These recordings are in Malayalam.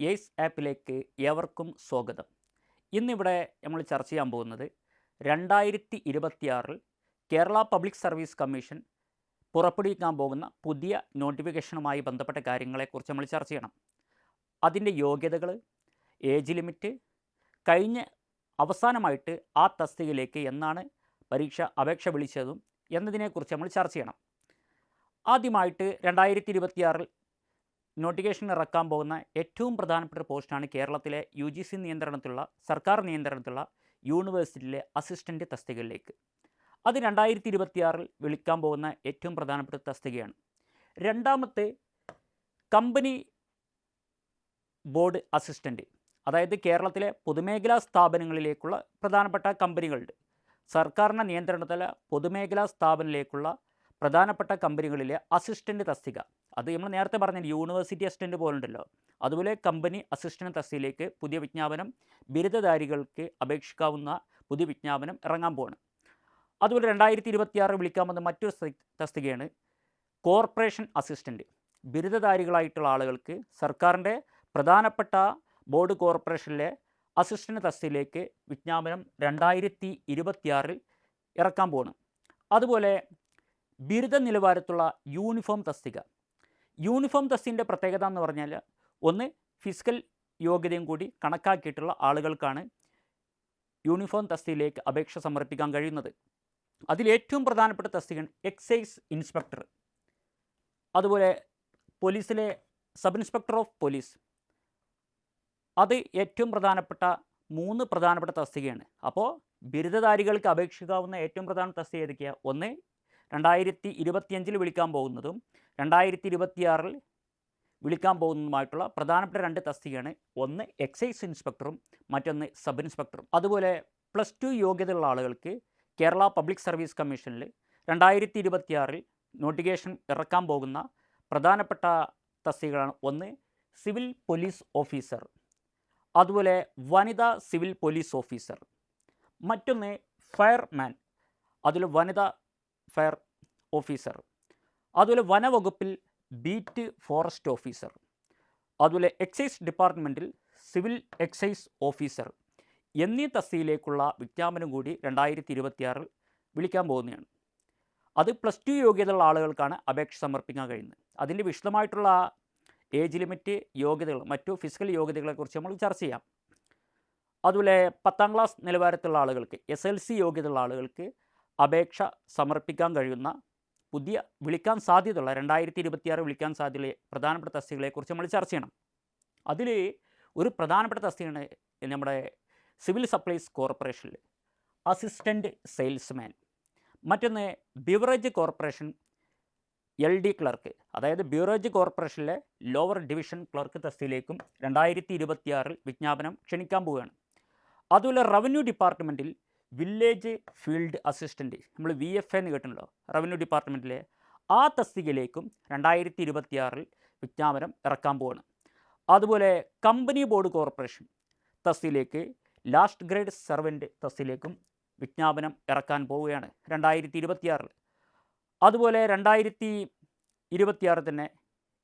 യേസ് ആപ്പിലേക്ക് ഏവർക്കും സ്വാഗതം. ഇന്നിവിടെ നമ്മൾ ചർച്ച ചെയ്യാൻ പോകുന്നത് 2026 കേരള പബ്ലിക് സർവീസ് കമ്മീഷൻ പുറപ്പെടുവിക്കാൻ പോകുന്ന പുതിയ നോട്ടിഫിക്കേഷനുമായി ബന്ധപ്പെട്ട കാര്യങ്ങളെക്കുറിച്ച് നമ്മൾ ചർച്ച ചെയ്യണം. അതിൻ്റെ യോഗ്യതകൾ, ഏജ് ലിമിറ്റ്, കഴിഞ്ഞ് അവസാനമായിട്ട് ആ തസ്തികയിലേക്ക് എന്നാണ് അപേക്ഷ വിളിച്ചതും എന്നതിനെക്കുറിച്ച് നമ്മൾ ചർച്ച ചെയ്യണം. ആദ്യമായിട്ട് 2026 നോട്ടിഫിക്കേഷൻ ഇറക്കാൻ പോകുന്ന ഏറ്റവും പ്രധാനപ്പെട്ട പോസ്റ്റാണ് കേരളത്തിലെ UGC നിയന്ത്രണത്തിലുള്ള സർക്കാർ നിയന്ത്രണത്തിലുള്ള യൂണിവേഴ്സിറ്റിയിലെ അസിസ്റ്റൻ്റ് തസ്തികയിലേക്ക്. അത് 2026 വിളിക്കാൻ പോകുന്ന ഏറ്റവും പ്രധാനപ്പെട്ട തസ്തികയാണ്. രണ്ടാമത്തെ കമ്പനി ബോർഡ് അസിസ്റ്റൻ്റ്, അതായത് കേരളത്തിലെ പൊതുമേഖലാ സ്ഥാപനങ്ങളിലേക്കുള്ള പ്രധാനപ്പെട്ട കമ്പനികളുണ്ട്. സർക്കാരിൻ്റെ നിയന്ത്രണത്തിലെ പൊതുമേഖലാ സ്ഥാപനത്തിലേക്കുള്ള പ്രധാനപ്പെട്ട കമ്പനികളിലെ അസിസ്റ്റൻ്റ് തസ്തിക, അത് നമ്മൾ നേരത്തെ പറഞ്ഞ യൂണിവേഴ്സിറ്റി അസിസ്റ്റൻ്റ് പോലുണ്ടല്ലോ, അതുപോലെ കമ്പനി അസിസ്റ്റൻ്റ് തസ്തികയിലേക്ക് പുതിയ വിജ്ഞാപനം ബിരുദധാരികൾക്ക് അപേക്ഷിക്കാവുന്ന പുതിയ വിജ്ഞാപനം ഇറങ്ങാൻ പോവാണ്. അതുപോലെ 2026 വിളിക്കാൻ വന്ന മറ്റൊരു തസ്തികയാണ് കോർപ്പറേഷൻ അസിസ്റ്റൻ്റ്. ബിരുദധാരികളായിട്ടുള്ള ആളുകൾക്ക് സർക്കാരിൻ്റെ പ്രധാനപ്പെട്ട ബോർഡ് കോർപ്പറേഷനിലെ അസിസ്റ്റൻ്റ് തസ്തികയിലേക്ക് വിജ്ഞാപനം 2026 ഇറക്കാൻ പോവാണ്. അതുപോലെ ബിരുദ നിലവാരത്തുള്ള യൂണിഫോം തസ്തിക. യൂണിഫോം തസ്തികൻ്റെ പ്രത്യേകത എന്ന് പറഞ്ഞാൽ, ഒന്ന് ഫിസിക്കൽ യോഗ്യതയും കൂടി കണക്കാക്കിയിട്ടുള്ള ആളുകൾക്കാണ് യൂണിഫോം തസ്തികയിലേക്ക് അപേക്ഷ സമർപ്പിക്കാൻ കഴിയുന്നത്. അതിലേറ്റവും പ്രധാനപ്പെട്ട തസ്തികയാണ് എക്സൈസ് ഇൻസ്പെക്ടർ. അതുപോലെ പോലീസിലെ സബ് ഇൻസ്പെക്ടർ ഓഫ് പോലീസ്, അത് ഏറ്റവും പ്രധാനപ്പെട്ട 3 പ്രധാനപ്പെട്ട തസ്തികയാണ്. അപ്പോൾ ബിരുദധാരികൾക്ക് അപേക്ഷിക്കാവുന്ന ഏറ്റവും പ്രധാന തസ്തിക ഏതൊക്കെയാണ്? ഒന്ന് 2025 വിളിക്കാൻ പോകുന്നതും 2026 വിളിക്കാൻ പോകുന്നതുമായിട്ടുള്ള പ്രധാനപ്പെട്ട 2 തസ്തികയാണ്. ഒന്ന് എക്സൈസ് ഇൻസ്പെക്ടറും മറ്റൊന്ന് സബ് ഇൻസ്പെക്ടറും. അതുപോലെ +2 യോഗ്യതയുള്ള ആളുകൾക്ക് കേരള പബ്ലിക് സർവീസ് കമ്മീഷനിൽ 2026 നോട്ടിഫിക്കേഷൻ ഇറക്കാൻ പോകുന്ന പ്രധാനപ്പെട്ട തസ്തികകളാണ്. ഒന്ന് സിവിൽ പോലീസ് ഓഫീസർ, അതുപോലെ വനിതാ സിവിൽ പോലീസ് ഓഫീസർ, മറ്റൊന്ന് ഫയർമാൻ, അതിൽ വനിതാ ഫയർ ഓഫീസർ, അതുപോലെ വനവകുപ്പിൽ ബീറ്റ് ഫോറസ്റ്റ് ഓഫീസർ, അതുപോലെ എക്സൈസ് ഡിപ്പാർട്ട്മെൻറ്റിൽ സിവിൽ എക്സൈസ് ഓഫീസർ എന്നീ തസ്തികയിലേക്കുള്ള വിജ്ഞാപനം കൂടി 2026 വിളിക്കാൻ പോകുന്നതാണ്. അത് +2 യോഗ്യതയുള്ള ആളുകൾക്കാണ് അപേക്ഷ സമർപ്പിക്കാൻ കഴിയുന്നത്. അതിൻ്റെ വിശദമായിട്ടുള്ള ഏജ് ലിമിറ്റ്, യോഗ്യതകൾ, മറ്റു ഫിസിക്കൽ യോഗ്യതകളെക്കുറിച്ച് നമ്മൾ ചർച്ച ചെയ്യാം. അതുപോലെ 10ാം ക്ലാസ് നിലവാരത്തിലുള്ള ആളുകൾക്ക്, SLC യോഗ്യതയുള്ള ആളുകൾക്ക് അപേക്ഷ സമർപ്പിക്കാൻ കഴിയുന്ന പുതിയ വിളിക്കാൻ സാധ്യതയുള്ള 2026 വിളിക്കാൻ സാധ്യതയുള്ള പ്രധാനപ്പെട്ട തസ്തികകളെക്കുറിച്ച് നമ്മൾ ചർച്ച ചെയ്യണം. അതിൽ ഒരു പ്രധാനപ്പെട്ട തസ്തികയാണ് നമ്മുടെ സിവിൽ സപ്ലൈസ് കോർപ്പറേഷനിൽ അസിസ്റ്റൻ്റ് സെയിൽസ്മാൻ. മറ്റൊന്ന് ബിവറേജ് കോർപ്പറേഷൻ LD ക്ലർക്ക്, അതായത് ബിവറേജ് കോർപ്പറേഷനിലെ ലോവർ ഡിവിഷൻ ക്ലർക്ക് തസ്തികയിലേക്കും 2026 വിജ്ഞാപനം ക്ഷണിക്കാൻ പോവുകയാണ്. അതുപോലെ റവന്യൂ ഡിപ്പാർട്ട്മെൻറ്റിൽ വില്ലേജ് ഫീൽഡ് അസിസ്റ്റൻ്റ്, നമ്മൾ VFA എന്ന് കേട്ടിട്ടുണ്ടല്ലോ, റവന്യൂ ഡിപ്പാർട്ട്മെൻറ്റിലെ ആ തസ്തികയിലേക്കും 2026 വിജ്ഞാപനം ഇറക്കാൻ പോവുകയാണ്. അതുപോലെ കമ്പനി ബോർഡ് കോർപ്പറേഷൻ തസ്തികയിലേക്ക് ലാസ്റ്റ് ഗ്രേഡ് സർവൻറ്റ് തസ്തികയിലേക്കും വിജ്ഞാപനം ഇറക്കാൻ പോവുകയാണ് 2026. അതുപോലെ 2026 തന്നെ,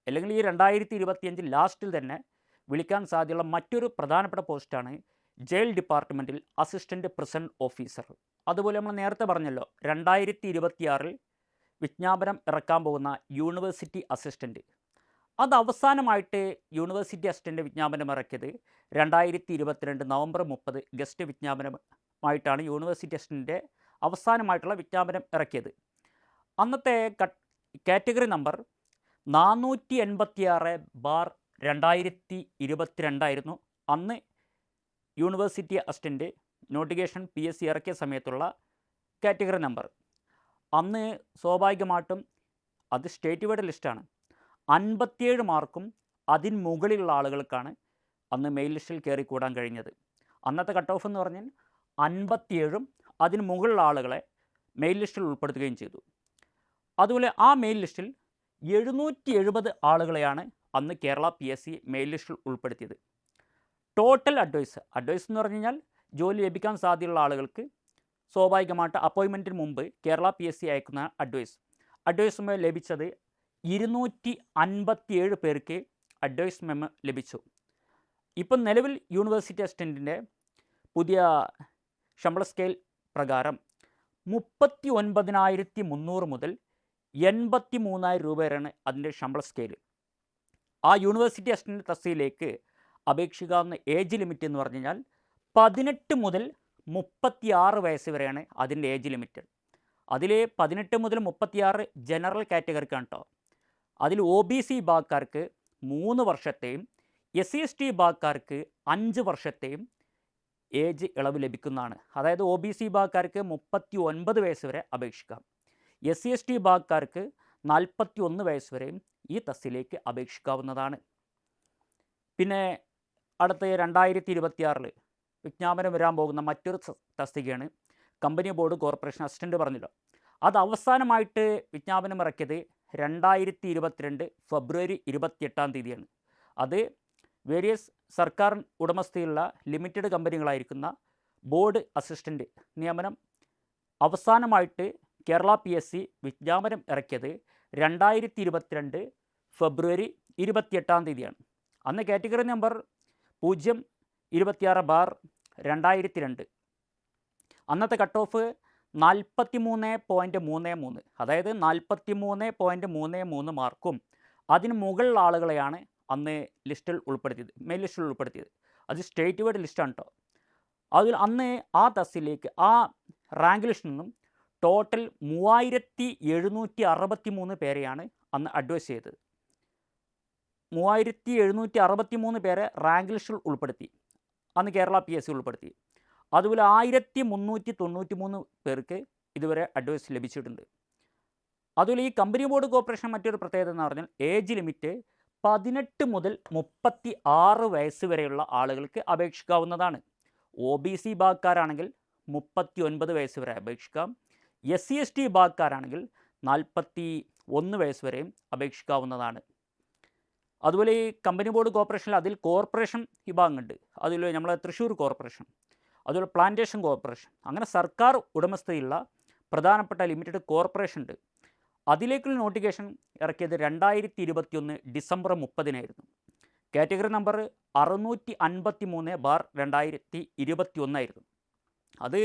അല്ലെങ്കിൽ ഈ 2025 ലാസ്റ്റിൽ തന്നെ വിളിക്കാൻ സാധ്യതയുള്ള മറ്റൊരു പ്രധാനപ്പെട്ട പോസ്റ്റാണ് ജയിൽ ഡിപ്പാർട്ട്മെൻറ്റിൽ അസിസ്റ്റൻ്റ് പ്രിസൺ ഓഫീസർ. അതുപോലെ നമ്മൾ നേരത്തെ പറഞ്ഞല്ലോ, 2026 വിജ്ഞാപനം ഇറക്കാൻ പോകുന്ന യൂണിവേഴ്സിറ്റി അസിസ്റ്റൻ്റ്, അത് അവസാനമായിട്ട് യൂണിവേഴ്സിറ്റി അസിസ്റ്റൻ്റ് വിജ്ഞാപനം ഇറക്കിയത് 2022 നവംബർ 30 ഗസ്റ്റ് വിജ്ഞാപനമായിട്ടാണ് യൂണിവേഴ്സിറ്റി അസിസ്റ്റൻ്റിൻ്റെ അവസാനമായിട്ടുള്ള വിജ്ഞാപനം ഇറക്കിയത്. അന്നത്തെ കാറ്റഗറി നമ്പർ 486/2022 അന്ന് യൂണിവേഴ്സിറ്റി അസിസ്റ്റൻ്റ് നോട്ടിഫിക്കേഷൻ PSC ഇറക്കിയ സമയത്തുള്ള കാറ്റഗറി നമ്പർ. അന്ന് സ്വാഭാവികമായിട്ടും അത് സ്റ്റേറ്റ് വൈഡ് ലിസ്റ്റാണ്. 57 മാർക്കും അതിന് മുകളിലുള്ള ആളുകൾക്കാണ് അന്ന് മെയിൻ ലിസ്റ്റിൽ കയറിക്കൂടാൻ കഴിഞ്ഞത്. അന്നത്തെ കട്ട് ഓഫ് എന്ന് പറഞ്ഞാൽ 57ഉം അതിന് മുകളിലുള്ള ആളുകളെ മെയിൻ ലിസ്റ്റിൽ ഉൾപ്പെടുത്തുകയും ചെയ്തു. അതുപോലെ ആ മെയിൻ ലിസ്റ്റിൽ 770 ആളുകളെയാണ് അന്ന് കേരള PSC മെയിൻ ലിസ്റ്റിൽ ഉൾപ്പെടുത്തിയത്. ടോട്ടൽ അഡ്വൈസ് എന്ന് പറഞ്ഞു കഴിഞ്ഞാൽ ജോലി ലഭിക്കാൻ സാധ്യതയുള്ള ആളുകൾക്ക് സ്വാഭാവികമായിട്ട് അപ്പോയിൻമെൻറ്റിന് മുമ്പ് കേരള PSC അയക്കുന്ന അഡ്വൈസ് മെമ്മോ ലഭിച്ചത് 257 പേർക്ക് അഡ്വൈസ് മെമ്മോ ലഭിച്ചു. ഇപ്പം നിലവിൽ യൂണിവേഴ്സിറ്റി അസിസ്റ്റൻറ്റിൻ്റെ പുതിയ ശമ്പള സ്കെയിൽ പ്രകാരം 39,300 മുതൽ 83,000 രൂപ വരെയാണ് അതിൻ്റെ ശമ്പള സ്കെയിൽ. ആ യൂണിവേഴ്സിറ്റി അസിസ്റ്റൻറ്റ് തസ്തികയിലേക്ക് അപേക്ഷിക്കാവുന്ന ഏജ് ലിമിറ്റ് എന്ന് പറഞ്ഞു കഴിഞ്ഞാൽ 18 മുതൽ 36 വയസ്സ് വരെയാണ് അതിൻ്റെ ഏജ് ലിമിറ്റ്. അതിൽ 18 മുതൽ 36 ജനറൽ കാറ്റഗറിക്കാണ് കേട്ടോ. അതിൽ OBC വിഭാഗക്കാർക്ക് 3 വർഷത്തെയും SC/ST വിഭാഗക്കാർക്ക് 5 വർഷത്തെയും ഏജ് ഇളവ് ലഭിക്കുന്നതാണ്. അതായത് OBC വിഭാഗക്കാർക്ക് 39 വയസ്സ് വരെ അപേക്ഷിക്കാം. SC/ST വിഭാഗക്കാർക്ക് 41 വയസ്സ് വരെയും ഈ തസ്തികയിലേക്ക് അപേക്ഷിക്കാവുന്നതാണ്. പിന്നെ അടുത്ത 2026 വിജ്ഞാപനം വരാൻ പോകുന്ന മറ്റൊരു തസ്തികയാണ് കമ്പനി ബോർഡ് കോർപ്പറേഷൻ അസിസ്റ്റൻ്റ് പറഞ്ഞല്ലോ. അത് അവസാനമായിട്ട് വിജ്ഞാപനം ഇറക്കിയത് 2022 ഫെബ്രുവരി 28 അത് വേരിയസ് സർക്കാർ ഉടമസ്ഥയിലുള്ള ലിമിറ്റഡ് കമ്പനികളായിരിക്കുന്ന ബോർഡ് അസിസ്റ്റൻ്റ് നിയമനം അവസാനമായിട്ട് കേരള PSC വിജ്ഞാപനം ഇറക്കിയത് 2022 ഫെബ്രുവരി 28 അന്ന് കാറ്റഗറി നമ്പർ 026/2002. അന്നത്തെ കട്ട് ഓഫ് 43.33, അതായത് 43.33 മാർക്കും അതിന് മുകളിലുള്ള ആളുകളെയാണ് അന്ന് ലിസ്റ്റിൽ ഉൾപ്പെടുത്തിയത്, മെയിൻ ലിസ്റ്റിൽ ഉൾപ്പെടുത്തിയത്. അത് സ്റ്റേറ്റ് വൈഡ് ലിസ്റ്റാണ് കേട്ടോ. അതിൽ അന്ന് ആ തസ്തികയിലേക്ക് ആ റാങ്ക് ലിസ്റ്റിൽ നിന്നും ടോട്ടൽ 3,763 പേരെയാണ് അന്ന് അഡ്വൈസ് ചെയ്തത്. 3,763 പേരെ റാങ്ക് ലിസ്റ്റിൽ ഉൾപ്പെടുത്തി അന്ന് കേരള PSC ഉൾപ്പെടുത്തി. അതുപോലെ 1,393 പേർക്ക് ഇതുവരെ അഡ്വൈസ് ലഭിച്ചിട്ടുണ്ട്. അതുപോലെ ഈ കമ്പനി ബോർഡ് കോർപ്പറേഷൻ മറ്റൊരു പ്രത്യേകത എന്ന് പറഞ്ഞാൽ ഏജ് ലിമിറ്റ് 18 മുതൽ 36 വയസ്സ് വരെയുള്ള ആളുകൾക്ക് അപേക്ഷിക്കാവുന്നതാണ്. OBC വിഭാഗക്കാരാണെങ്കിൽ 39 വയസ്സ് വരെ അപേക്ഷിക്കാം. SC/ST വിഭാഗക്കാരാണെങ്കിൽ 41 വയസ്സ് വരെയും അപേക്ഷിക്കാവുന്നതാണ്. അതുപോലെ ഈ കമ്പനി ബോർഡ് കോർപ്പറേഷനിൽ അതിൽ കോർപ്പറേഷൻ വിഭാഗമുണ്ട്. അതിൽ നമ്മളെ തൃശ്ശൂർ കോർപ്പറേഷൻ, അതുപോലെ പ്ലാന്റേഷൻ കോർപ്പറേഷൻ, അങ്ങനെ സർക്കാർ ഉടമസ്ഥതയിലുള്ള പ്രധാനപ്പെട്ട ലിമിറ്റഡ് കോർപ്പറേഷൻ ഉണ്ട്. അതിലേക്കുള്ള നോട്ടിഫിക്കേഷൻ ഇറക്കിയത് 2021 ഡിസംബർ 30 കാറ്റഗറി നമ്പർ 653/2021 അത്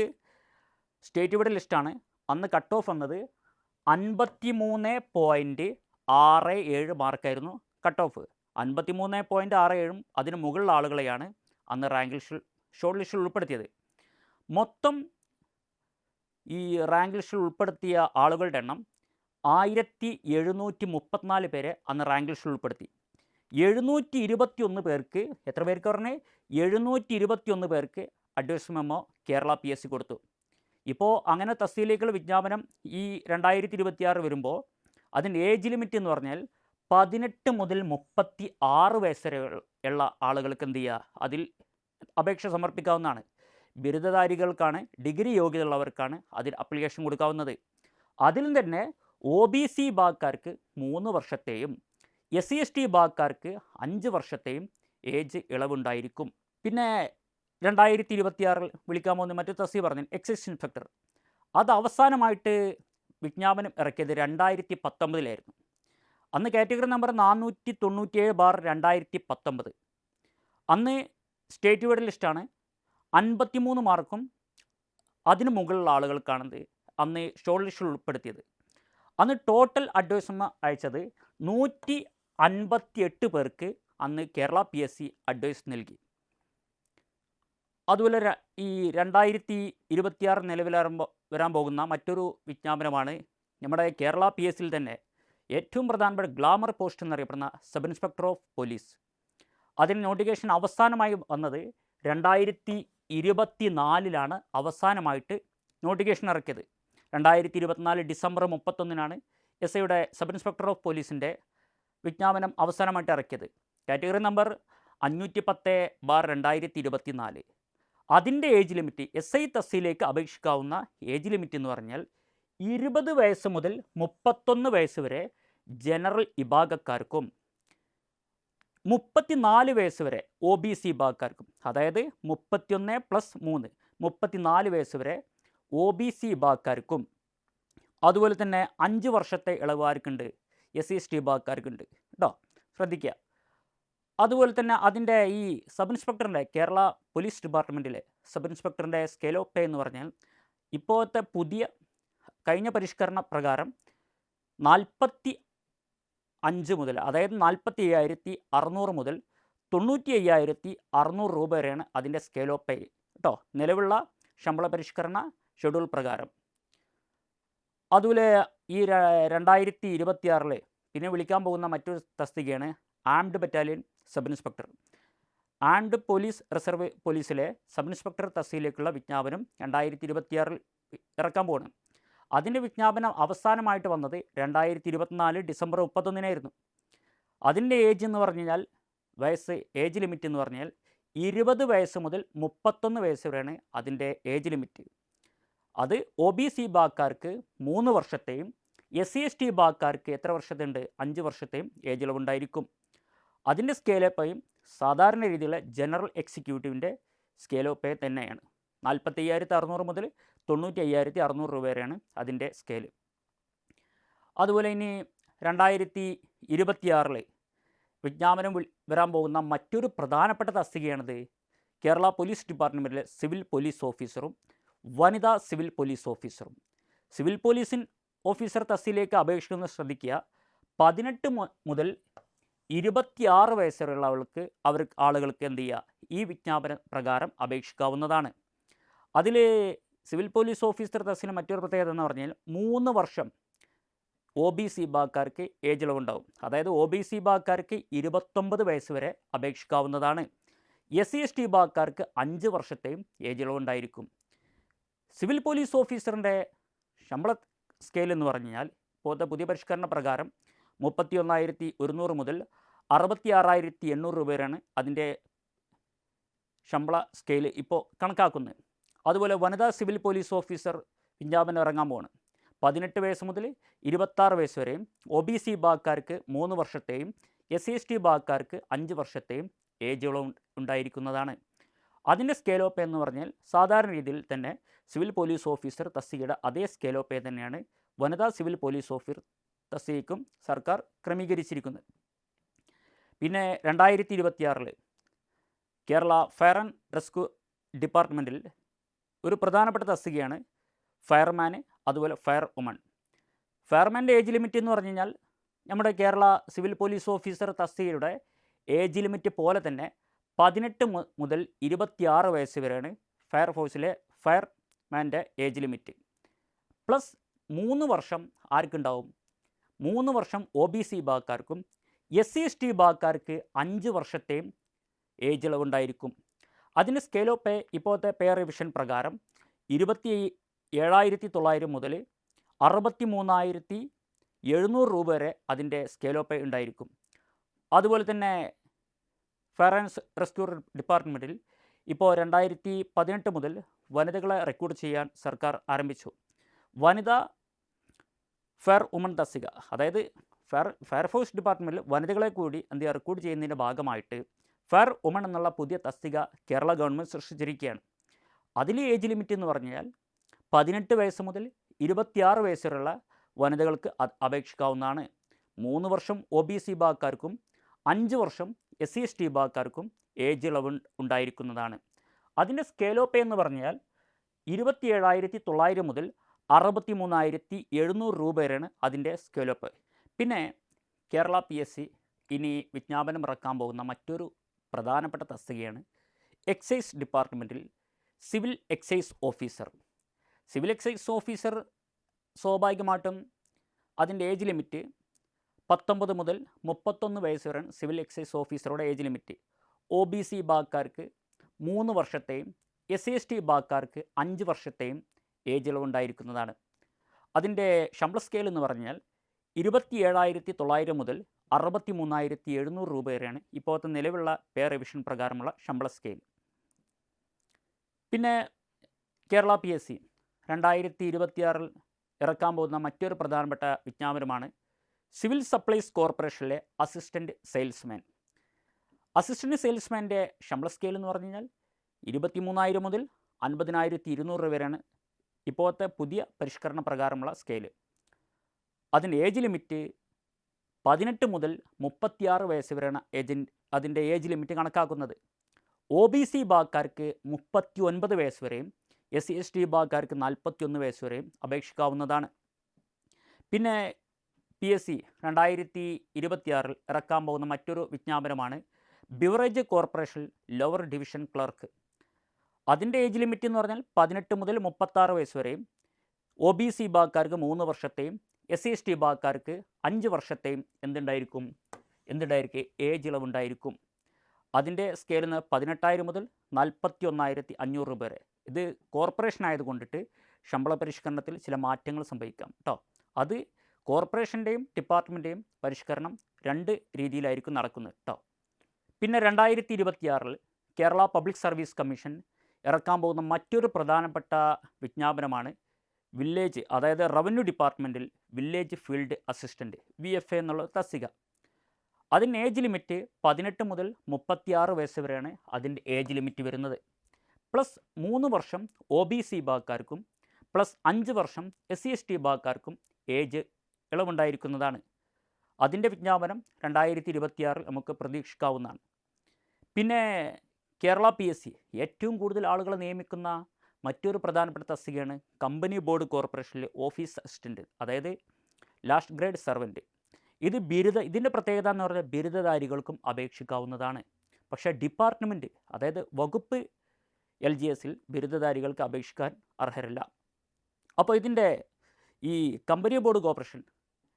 സ്റ്റേറ്റ് വൈഡ് ലിസ്റ്റാണ്. അന്ന് കട്ട് ഓഫ് വന്നത് 53.67 മാർക്കായിരുന്നു കട്ട് ഓഫ്. 53.67 അതിന് മുകളിലുള്ള ആളുകളെയാണ് അന്ന് റാങ്ക് ലിസ്റ്റിൽ ഷോർട്ട് ലിസ്റ്റിൽ ഉൾപ്പെടുത്തിയത്. മൊത്തം ഈ റാങ്ക് ലിസ്റ്റിൽ ഉൾപ്പെടുത്തിയ ആളുകളുടെ എണ്ണം 1,734 പേരെ അന്ന് റാങ്ക് ലിസ്റ്റിൽ ഉൾപ്പെടുത്തി. 721 പേർക്ക്, എത്ര പേർക്ക് പറഞ്ഞേ, 721 പേർക്ക് അഡ്വൈസ് മെമ്മോ കേരള PSC കൊടുത്തു. ഇപ്പോൾ അങ്ങനെ തസ്തികയിലേക്കുള്ള വിജ്ഞാപനം ഈ 2026 വരുമ്പോൾ അതിൻ്റെ ഏജ് ലിമിറ്റ് എന്ന് പറഞ്ഞാൽ 18 മുതൽ 36 വയസ്സ് വരെ ഉള്ള ആളുകൾക്ക് എന്ത് ചെയ്യുക, അതിൽ അപേക്ഷ സമർപ്പിക്കാവുന്നതാണ്. ബിരുദധാരികൾക്കാണ്, ഡിഗ്രി യോഗ്യതയുള്ളവർക്കാണ് അതിൽ അപ്ലിക്കേഷൻ കൊടുക്കാവുന്നത്. അതിൽ തന്നെ OBC വിഭാഗക്കാർക്ക് 3 വർഷത്തെയും SC/ST വിഭാഗക്കാർക്ക് 5 വർഷത്തെയും ഏജ് ഇളവുണ്ടായിരിക്കും. പിന്നെ 2026 വിളിക്കാൻ പോകുന്ന മറ്റു തസ്തിക പറഞ്ഞു എക്സൈസ് ഇൻസ്പെക്ടർ. അത് അവസാനമായിട്ട് വിജ്ഞാപനം ഇറക്കിയത് 2019 അന്ന് കാറ്റഗറി നമ്പർ 497/2019. അന്ന് സ്റ്റേറ്റ് വൈഡ് ലിസ്റ്റാണ്. 53 മാർക്കും അതിന് മുകളിലുള്ള ആളുകൾക്കാണത് അന്ന് ഷോർട്ട് ലിസ്റ്റിൽ ഉൾപ്പെടുത്തിയത്. അന്ന് ടോട്ടൽ അഡ്വൈസ് അയച്ചത് 158 പേർക്ക് അന്ന് കേരള PSC അഡ്വൈസ് നൽകി. അതുപോലെ ഈ 2026 നിലവിൽ വരാൻ പോകുന്ന മറ്റൊരു വിജ്ഞാപനമാണ് നമ്മുടെ കേരള PSCയിൽ തന്നെ ഏറ്റവും പ്രധാനപ്പെട്ട ഗ്ലാമർ പോസ്റ്റ് എന്നറിയപ്പെടുന്ന സബ് ഇൻസ്പെക്ടർ ഓഫ് പോലീസ്. അതിന് നോട്ടിഫിക്കേഷൻ അവസാനമായി വന്നത് 2024 അവസാനമായിട്ട് നോട്ടിഫിക്കേഷൻ ഇറക്കിയത്. 2024 ഡിസംബർ 31 SIയുടെ സബ് ഇൻസ്പെക്ടർ ഓഫ് പോലീസിൻ്റെ വിജ്ഞാപനം അവസാനമായിട്ട് ഇറക്കിയത്. Category number 510/2024. അതിൻ്റെ ഏജ് ലിമിറ്റ് SI തസ്തികയിലേക്ക് അപേക്ഷിക്കാവുന്ന ഏജ് ലിമിറ്റ് എന്ന് പറഞ്ഞാൽ 20 വയസ്സ് മുതൽ 31 വയസ്സ് വരെ ജനറൽ വിഭാഗക്കാർക്കും 34 വയസ്സ് വരെ OBC വിഭാഗക്കാർക്കും, അതായത് 31+3 34 വയസ്സ് വരെ OBC വിഭാഗക്കാർക്കും, അതുപോലെ തന്നെ 5 വർഷത്തെ ഇളവുകാർക്കുണ്ട്, SC/ST വിഭാഗക്കാർക്കുണ്ട് കേട്ടോ. ശ്രദ്ധിക്കുക, അതുപോലെ തന്നെ അതിൻ്റെ ഈ സബ് ഇൻസ്പെക്ടറിൻ്റെ കേരള പോലീസ് ഡിപ്പാർട്ട്മെൻറ്റിലെ സബ് ഇൻസ്പെക്ടറിൻ്റെ സ്കെയിൽ ഓഫ് പേ എന്ന് പറഞ്ഞാൽ ഇപ്പോഴത്തെ പുതിയ കഴിഞ്ഞ പരിഷ്കരണ പ്രകാരം 45 മുതൽ, അതായത് 45,600 മുതൽ 95,600 രൂപ വരെയാണ് അതിൻ്റെ സ്കെയിൽ ഓഫ് പേ കേട്ടോ, നിലവിലുള്ള ശമ്പള പരിഷ്കരണ ഷെഡ്യൂൾ പ്രകാരം. അതുപോലെ ഈ 2026 പിന്നെ വിളിക്കാൻ പോകുന്ന മറ്റൊരു തസ്തികയാണ് armed battalion sub inspector. Armed police reserve പോലീസിലെ സബ് ഇൻസ്പെക്ടർ തസ്തികയിലേക്കുള്ള വിജ്ഞാപനം 2026 ഇറക്കാൻ പോവാണ്. അതിൻ്റെ വിജ്ഞാപനം അവസാനമായിട്ട് വന്നത് 2024 ഡിസംബർ 31 അതിൻ്റെ ഏജ് എന്ന് പറഞ്ഞു കഴിഞ്ഞാൽ ഏജ് ലിമിറ്റ് എന്ന് പറഞ്ഞാൽ 20 വയസ്സ് മുതൽ 31 വയസ്സ് വരെയാണ് അതിൻ്റെ ഏജ് ലിമിറ്റ്. അത് OBC വിഭാഗക്കാർക്ക് 3 വർഷത്തെയും SC/ST വിഭാഗക്കാർക്ക് എത്ര വർഷത്തെ ഉണ്ട്, 5 വർഷത്തെയും ഏജ് ഇളവുണ്ടായിരിക്കും. അതിൻ്റെ സ്കെയിൽ ഓഫ് പേയും സാധാരണ രീതിയിലുള്ള ജനറൽ എക്സിക്യൂട്ടീവിൻ്റെ സ്കെയിൽ ഓഫ് പേ തന്നെയാണ്. 45,600 മുതൽ 95,600 രൂപ വരെയാണ് അതിൻ്റെ സ്കെയിൽ. അതുപോലെ ഇനി 2026 വിജ്ഞാപനം വരാൻ പോകുന്ന മറ്റൊരു പ്രധാനപ്പെട്ട തസ്തികയാണിത്. കേരള പോലീസ് ഡിപ്പാർട്ട്മെൻറ്റിലെ സിവിൽ പോലീസ് ഓഫീസറും വനിതാ സിവിൽ പോലീസ് ഓഫീസറും. സിവിൽ പോലീസ് ഓഫീസർ തസ്തികയിലേക്ക് അപേക്ഷിക്കുന്നത് ശ്രദ്ധിക്കുക. 18 മുതൽ 26 വയസ്സ് വരെയുള്ള ആളുകൾക്ക് എന്ത് ചെയ്യുക, ഈ വിജ്ഞാപന പ്രകാരം അപേക്ഷിക്കാവുന്നതാണ്. അതിൽ സിവിൽ പോലീസ് ഓഫീസർ തസ്തികയിലെ മറ്റൊരു പ്രത്യേകത എന്ന് പറഞ്ഞാൽ 3 വർഷം OBC വിഭാഗക്കാർക്ക് ഏജ് ഇളവുണ്ടാവും. അതായത് OBC വിഭാഗക്കാർക്ക് 29 വയസ്സ് വരെ അപേക്ഷിക്കാവുന്നതാണ്. SC/ST വിഭാഗക്കാർക്ക് 5 വർഷത്തെയും ഏജ് ഇളവുണ്ടായിരിക്കും. സിവിൽ പോലീസ് ഓഫീസറിൻ്റെ ശമ്പള സ്കെയിൽ എന്ന് പറഞ്ഞാൽ ഇപ്പോഴത്തെ പുതിയ പരിഷ്കരണ പ്രകാരം 31,100 മുതൽ 66,800 രൂപ വരെയാണ് അതിൻ്റെ ശമ്പള സ്കെയിൽ ഇപ്പോൾ കണക്കാക്കുന്നത്. അതുപോലെ വനിതാ സിവിൽ പോലീസ് ഓഫീസർ വിജ്ഞാപനം ഇറങ്ങാൻ പോവാണ്. 18 വയസ്സ് മുതൽ 26 വയസ്സ് വരെയും OBC വിഭാഗക്കാർക്ക് 3 വർഷത്തെയും SC/ST വിഭാഗക്കാർക്ക് 5 വർഷത്തെയും ഏജ് ഇളവ് ഉണ്ടായിരിക്കുന്നതാണ്. അതിൻ്റെ സ്കെയിൽ ഓഫ് പേ എന്ന് പറഞ്ഞാൽ സാധാരണ രീതിയിൽ തന്നെ സിവിൽ പോലീസ് ഓഫീസർ തസ്തികയുടെ അതേ സ്കെയിൽ ഓഫ് പേ തന്നെയാണ് വനിതാ സിവിൽ പോലീസ് ഓഫീസർ തസ്തികയ്ക്കും സർക്കാർ ക്രമീകരിച്ചിരിക്കുന്നത്. പിന്നെ 2026 കേരള ഫയർ ആൻഡ് റെസ്ക്യൂ ഡിപ്പാർട്ട്മെൻറ്റിൽ ഒരു പ്രധാനപ്പെട്ട തസ്തികയാണ് ഫയർമാൻ, അതുപോലെ ഫയർ വുമൺ. ഫയർമാൻ്റെ ഏജ് ലിമിറ്റ് എന്ന് പറഞ്ഞു കഴിഞ്ഞാൽ നമ്മുടെ കേരള സിവിൽ പോലീസ് ഓഫീസർ തസ്തികയുടെ ഏജ് ലിമിറ്റ് പോലെ തന്നെ 18 മുതൽ 26 വയസ്സ് വരെയാണ് ഫയർഫോഴ്സിലെ ഫയർമാൻ്റെ ഏജ് ലിമിറ്റ്. പ്ലസ് 3 വർഷം ആർക്കുണ്ടാവും, 3 വർഷം OBC വിഭാഗക്കാർക്കും SC/ST വിഭാഗക്കാർക്ക് 5 വർഷത്തെയും ഏജ് ഇളവുണ്ടായിരിക്കും. അതിന് സ്കെയിൽ ഓഫ് പേ ഇപ്പോഴത്തെ പേ റിവിഷൻ പ്രകാരം 27,900 മുതൽ 63,700 രൂപ വരെ അതിൻ്റെ സ്കെയിൽ ഓഫ് പേ ഉണ്ടായിരിക്കും. അതുപോലെ തന്നെ ഫയർ ആൻഡ് റെസ്ക്യൂ ഡിപ്പാർട്ട്മെൻറ്റിൽ ഇപ്പോൾ 2018 മുതൽ വനിതകളെ റിക്രൂട്ട് ചെയ്യാൻ സർക്കാർ ആരംഭിച്ചു. വനിതാ ഫയർ വുമൺ തസ്തിക, അതായത് ഫയർഫോഴ്സ് ഡിപ്പാർട്ട്മെൻറ്റിൽ വനിതകളെ കൂടി റിക്രൂട്ട് ചെയ്യുന്നതിൻ്റെ ഭാഗമായിട്ട് ഫയർ വുമൺ എന്നുള്ള പുതിയ തസ്തിക കേരള ഗവൺമെൻറ് സൃഷ്ടിച്ചിരിക്കുകയാണ്. അതിൽ ഏജ് ലിമിറ്റ് എന്ന് പറഞ്ഞാൽ 18 വയസ്സ് മുതൽ 26 വയസ്സ് വരെയുള്ള വനിതകൾക്ക് അപേക്ഷിക്കാവുന്നതാണ്. 3 വർഷം OBC വിഭാഗക്കാർക്കും 5 വർഷം SC/ST വിഭാഗക്കാർക്കും ഏജ് ഇളവ് ഉണ്ടായിരിക്കുന്നതാണ്. അതിൻ്റെ സ്കെയിൽ ഓഫ് പേ എന്ന് പറഞ്ഞാൽ 27,900 മുതൽ 63,700 രൂപ വരെയാണ് അതിൻ്റെ സ്കെയിൽ ഓഫ് പേ. പിന്നെ കേരള PSC ഇനി വിജ്ഞാപനം ഇറക്കാൻ പോകുന്ന മറ്റൊരു പ്രധാനപ്പെട്ട തസ്തികയാണ് എക്സൈസ് ഡിപ്പാർട്ട്മെൻറ്റിൽ civil excise officer. Civil excise officer സ്വാഭാവികമായിട്ടും അതിൻ്റെ ഏജ് ലിമിറ്റ് 19 മുതൽ 31 വയസ്സ് വരെയാണ് സിവിൽ എക്സൈസ് ഓഫീസറുടെ ഏജ് ലിമിറ്റ്. OBC വിഭാഗക്കാർക്ക് 3 വർഷത്തെയും SC/ST വിഭാഗക്കാർക്ക് 5 വർഷത്തെയും ഏജ് ഇളവുണ്ടായിരിക്കുന്നതാണ്. അതിൻ്റെ ശമ്പള സ്കെയിൽ എന്ന് പറഞ്ഞാൽ 27,900 മുതൽ 63,700 രൂപ വരെയാണ് ഇപ്പോഴത്തെ നിലവിലുള്ള പേ റിവിഷൻ പ്രകാരമുള്ള ശമ്പള സ്കെയിൽ. പിന്നെ കേരള PSC 2026 ഇറക്കാൻ പോകുന്ന മറ്റൊരു പ്രധാനപ്പെട്ട വിജ്ഞാപനമാണ് സിവിൽ സപ്ലൈസ് കോർപ്പറേഷനിലെ അസിസ്റ്റൻറ്റ് സെയിൽസ്മാൻ. അസിസ്റ്റൻറ്റ് സെയിൽസ്മാൻ്റെ ശമ്പള സ്കെയിൽ എന്ന് പറഞ്ഞു കഴിഞ്ഞാൽ 23,000 മുതൽ 50,200 രൂപ വരെയാണ് ഇപ്പോഴത്തെ പുതിയ പരിഷ്കരണ പ്രകാരമുള്ള സ്കെയിൽ. അതിൻ്റെ ഏജ് ലിമിറ്റ് 18 മുതൽ 36 വയസ്സ് വരെയാണ് അതിൻ്റെ ഏജ് ലിമിറ്റ് കണക്കാക്കുന്നത്. OBC വിഭാഗക്കാർക്ക് 39 വയസ്സ് വരെയും SC/ST വിഭാഗക്കാർക്ക് 41 വയസ്സ് വരെയും അപേക്ഷിക്കാവുന്നതാണ്. പിന്നെ PSC 2026 ഇറക്കാൻ പോകുന്ന മറ്റൊരു വിജ്ഞാപനമാണ് beverage corporation lower division clerk. അതിൻ്റെ ഏജ് ലിമിറ്റ് എന്ന് പറഞ്ഞാൽ 18 മുതൽ 36 വയസ്സ് വരെയും OBC വിഭാഗക്കാർക്ക് 3 വർഷത്തെയും SC/ST വിഭാഗക്കാർക്ക് 5 വർഷത്തെയും എന്തുണ്ടായിരിക്കും ഏജ് ഇളവുണ്ടായിരിക്കും. അതിൻ്റെ സ്കെയിൽ 18,000 മുതൽ 41,500 രൂപ വരെ. ഇത് കോർപ്പറേഷൻ ആയതുകൊണ്ടിട്ട് ശമ്പള പരിഷ്കരണത്തിൽ ചില മാറ്റങ്ങൾ സംഭവിക്കാം കേട്ടോ. അത് കോർപ്പറേഷൻ്റെയും ഡിപ്പാർട്ട്മെൻറ്റെയും പരിഷ്കരണം 2 രീതിയിലായിരിക്കും നടക്കുന്നത് കേട്ടോ. പിന്നെ 2026 കേരള പബ്ലിക് സർവീസ് കമ്മീഷൻ ഇറക്കാൻ പോകുന്ന മറ്റൊരു പ്രധാനപ്പെട്ട വിജ്ഞാപനമാണ് വില്ലേജ്, അതായത് റവന്യൂ ഡിപ്പാർട്ട്മെൻറ്റിൽ വില്ലേജ് ഫീൽഡ് അസിസ്റ്റൻറ്റ് VFA എന്നുള്ള തസ്തിക. അതിന് ഏജ് ലിമിറ്റ് 18 മുതൽ 36 വയസ്സ് വരെയാണ് അതിൻ്റെ ഏജ് ലിമിറ്റ് വരുന്നത്. പ്ലസ് 3 വർഷം OBC വിഭാഗക്കാർക്കും പ്ലസ് 5 വർഷം SC/ST വിഭാഗക്കാർക്കും ഏജ് ഇളവുണ്ടായിരിക്കുന്നതാണ്. അതിൻ്റെ വിജ്ഞാപനം 2026 നമുക്ക് പ്രതീക്ഷിക്കാവുന്നതാണ്. പിന്നെ കേരള PSC ഏറ്റവും കൂടുതൽ ആളുകളെ നിയമിക്കുന്ന മറ്റൊരു പ്രധാനപ്പെട്ട തസ്തികയാണ് കമ്പനി ബോർഡ് കോർപ്പറേഷനിലെ ഓഫീസ് അസിസ്റ്റൻറ്റ്, അതായത് ലാസ്റ്റ് ഗ്രേഡ് സർവൻറ്റ്. ഇതിൻ്റെ പ്രത്യേകത എന്ന് പറഞ്ഞാൽ ബിരുദധാരികൾക്കും അപേക്ഷിക്കാവുന്നതാണ്. പക്ഷേ ഡിപ്പാർട്ട്മെൻറ്റ്, അതായത് വകുപ്പ് LGSൽ ബിരുദധാരികൾക്ക് അപേക്ഷിക്കാൻ അർഹരല്ല. അപ്പോൾ ഇതിൻ്റെ ഈ company board corporation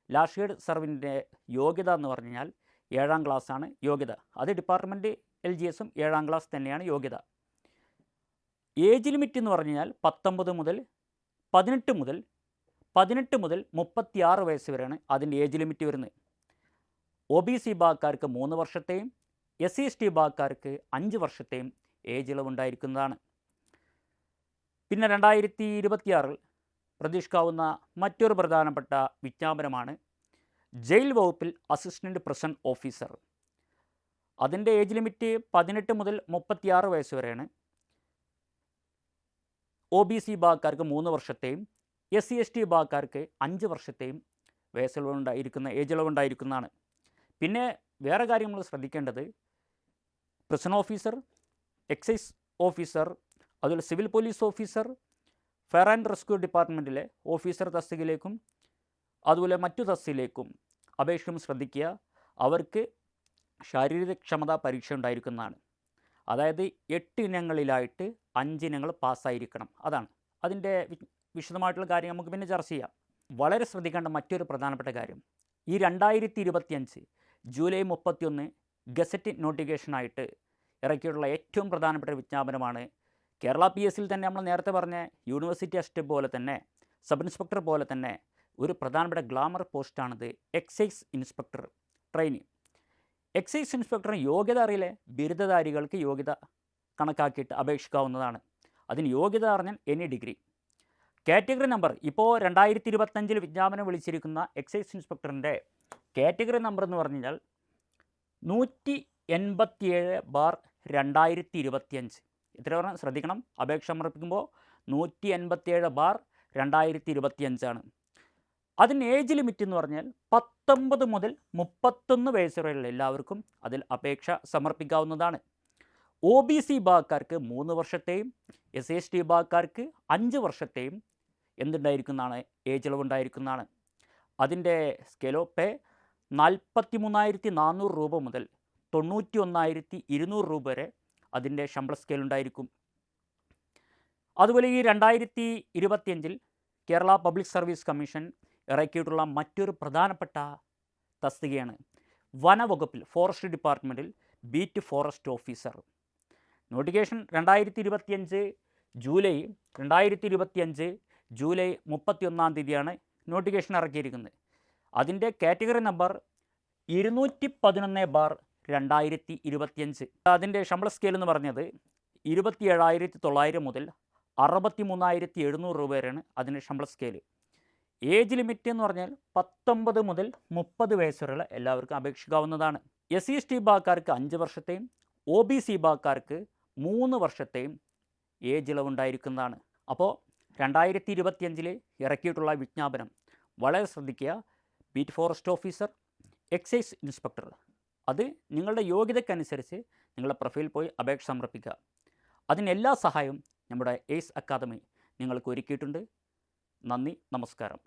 last grade സർവൻറ്റിൻ്റെ യോഗ്യത എന്ന് പറഞ്ഞു കഴിഞ്ഞാൽ 7ാം ക്ലാസ്സാണ് യോഗ്യത. അത് ഡിപ്പാർട്ട്മെൻറ്റ് LGSും 7ാം ക്ലാസ് തന്നെയാണ് യോഗ്യത. ഏജ് ലിമിറ്റ് എന്ന് പറഞ്ഞു കഴിഞ്ഞാൽ 18 മുതൽ 36 വയസ്സ് വരെയാണ് അതിൻ്റെ ഏജ് ലിമിറ്റ് വരുന്നത്. OBC വിഭാഗക്കാർക്ക് 3 വർഷത്തെയും SC/ST വിഭാഗക്കാർക്ക് 5 വർഷത്തെയും ഏജ് ഇളവുണ്ടായിരിക്കുന്നതാണ്. പിന്നെ 2026 പ്രതീക്ഷിക്കാവുന്ന മറ്റൊരു പ്രധാനപ്പെട്ട വിജ്ഞാപനമാണ് ജയിൽ വകുപ്പിൽ അസിസ്റ്റൻറ്റ് പ്രസൺ ഓഫീസർ. അതിൻ്റെ ഏജ് ലിമിറ്റ് 18 മുതൽ 36 വയസ്സ് വരെയാണ്. OBC വിഭാഗക്കാർക്ക് 3 വർഷത്തെയും SC/ST വിഭാഗക്കാർക്ക് 5 വർഷത്തെയും ഏജ് ഇളവുണ്ടായിരിക്കുന്നതാണ്. പിന്നെ വേറെ കാര്യം നമ്മൾ ശ്രദ്ധിക്കേണ്ടത് പ്രസൺ ഓഫീസർ, എക്സൈസ് ഓഫീസർ, അതുപോലെ civil police officer, fire and rescue ഡിപ്പാർട്ട്മെൻറ്റിലെ ഓഫീസർ തസ്തികയിലേക്കും അതുപോലെ മറ്റു തസ്തികയിലേക്കും അപേക്ഷിക്കുമ്പോൾ ശ്രദ്ധിക്കുക, അവർക്ക് ശാരീരികക്ഷമതാ പരീക്ഷ ഉണ്ടായിരിക്കുന്നതാണ്. അതായത് 8 ഇനങ്ങളിലായിട്ട് 5 ഇനങ്ങൾ പാസ്സായിരിക്കണം. അതാണ് അതിൻ്റെ വിശദമായിട്ടുള്ള കാര്യം നമുക്ക് പിന്നെ ചർച്ച ചെയ്യാം. വളരെ ശ്രദ്ധിക്കേണ്ട മറ്റൊരു പ്രധാനപ്പെട്ട കാര്യം, ഈ 2025 ജൂലൈ 31 ഗസറ്റ് നോട്ടിഫിക്കേഷനായിട്ട് ഇറക്കിയിട്ടുള്ള ഏറ്റവും പ്രധാനപ്പെട്ട വിജ്ഞാപനമാണ് കേരള PSCയിൽ തന്നെ നമ്മൾ നേരത്തെ പറഞ്ഞ യൂണിവേഴ്സിറ്റി അസിസ്റ്റന്റ് പോലെ തന്നെ സബ് ഇൻസ്പെക്ടർ പോലെ തന്നെ ഒരു പ്രധാനപ്പെട്ട ഗ്ലാമർ പോസ്റ്റാണിത്, എക്സൈസ് ഇൻസ്പെക്ടർ ട്രെയിനി. എക്സൈസ് ഇൻസ്പെക്ടറിന് യോഗ്യത അറിയില്ലേ? ബിരുദധാരികൾക്ക് യോഗ്യത കണക്കാക്കിയിട്ട് അപേക്ഷിക്കാവുന്നതാണ്. അതിന് യോഗ്യത അറിഞ്ഞാൽ എനി ഡിഗ്രി. കാറ്റഗറി നമ്പർ ഇപ്പോൾ 2025 വിജ്ഞാപനം വിളിച്ചിരിക്കുന്ന എക്സൈസ് ഇൻസ്പെക്ടറിൻ്റെ കാറ്റഗറി നമ്പർ എന്ന് പറഞ്ഞു കഴിഞ്ഞാൽ 187/2025. ഇത്ര പറഞ്ഞാൽ ശ്രദ്ധിക്കണം, അപേക്ഷ സമർപ്പിക്കുമ്പോൾ 187/2025 ആണ്. അതിന് ഏജ് ലിമിറ്റ് എന്ന് പറഞ്ഞാൽ 19 മുതൽ 31 വയസ്സ് വരെയുള്ള എല്ലാവർക്കും അതിൽ അപേക്ഷ സമർപ്പിക്കാവുന്നതാണ്. OBC വിഭാഗക്കാർക്ക് 3 വർഷത്തെയും SC/ST വിഭാഗക്കാർക്ക് 5 വർഷത്തെയും എന്തുണ്ടായിരിക്കുന്നതാണ് ഏജ് ഇളവുണ്ടായിരിക്കുന്നതാണ്. അതിൻ്റെ സ്കെയിൽ ഓഫ് പേ 43,400 രൂപ മുതൽ 91,200 രൂപ വരെ അതിൻ്റെ ശമ്പള സ്കെയിൽ ഉണ്ടായിരിക്കും. അതുപോലെ ഈ 2025 കേരള പബ്ലിക് സർവീസ് കമ്മീഷൻ ഇറക്കിയിട്ടുള്ള മറ്റൊരു പ്രധാനപ്പെട്ട തസ്തികയാണ് വനവകുപ്പിൽ ഫോറസ്റ്റ് ഡിപ്പാർട്ട്മെൻറ്റിൽ beat forest officer. Notification 2025 July 31 തീയതിയാണ് നോട്ടിഫിക്കേഷൻ ഇറക്കിയിരിക്കുന്നത്. അതിൻ്റെ കാറ്റഗറി നമ്പർ 211/2025. അതിൻ്റെ ശമ്പള സ്കെയിൽ എന്ന് പറഞ്ഞത് 27,900 മുതൽ 63,700 രൂപ വരെയാണ് അതിൻ്റെ ശമ്പള സ്കെയിൽ. ഏജ് ലിമിറ്റ് എന്ന് പറഞ്ഞാൽ 19 മുതൽ 30 വയസ്സ് വരെയുള്ള എല്ലാവർക്കും അപേക്ഷിക്കാവുന്നതാണ്. SC/ST വിഭാഗക്കാർക്ക് 5 വർഷത്തെയും OBC വിഭാഗക്കാർക്ക് 3 വർഷത്തെയും ഏജ് ഇളവുണ്ടായിരിക്കുന്നതാണ്. അപ്പോൾ 2025 ഇറക്കിയിട്ടുള്ള വിജ്ഞാപനം വളരെ ശ്രദ്ധിക്കുക. Beat forest officer, excise inspector, അത് നിങ്ങളുടെ യോഗ്യതയ്ക്കനുസരിച്ച് നിങ്ങളുടെ പ്രൊഫൈൽ പോയി അപേക്ഷ സമർപ്പിക്കുക. അതിനെല്ലാ സഹായവും നമ്മുടെ എയ്സ് അക്കാദമി നിങ്ങൾക്ക് ഒരുക്കിയിട്ടുണ്ട്. നന്ദി, നമസ്കാരം.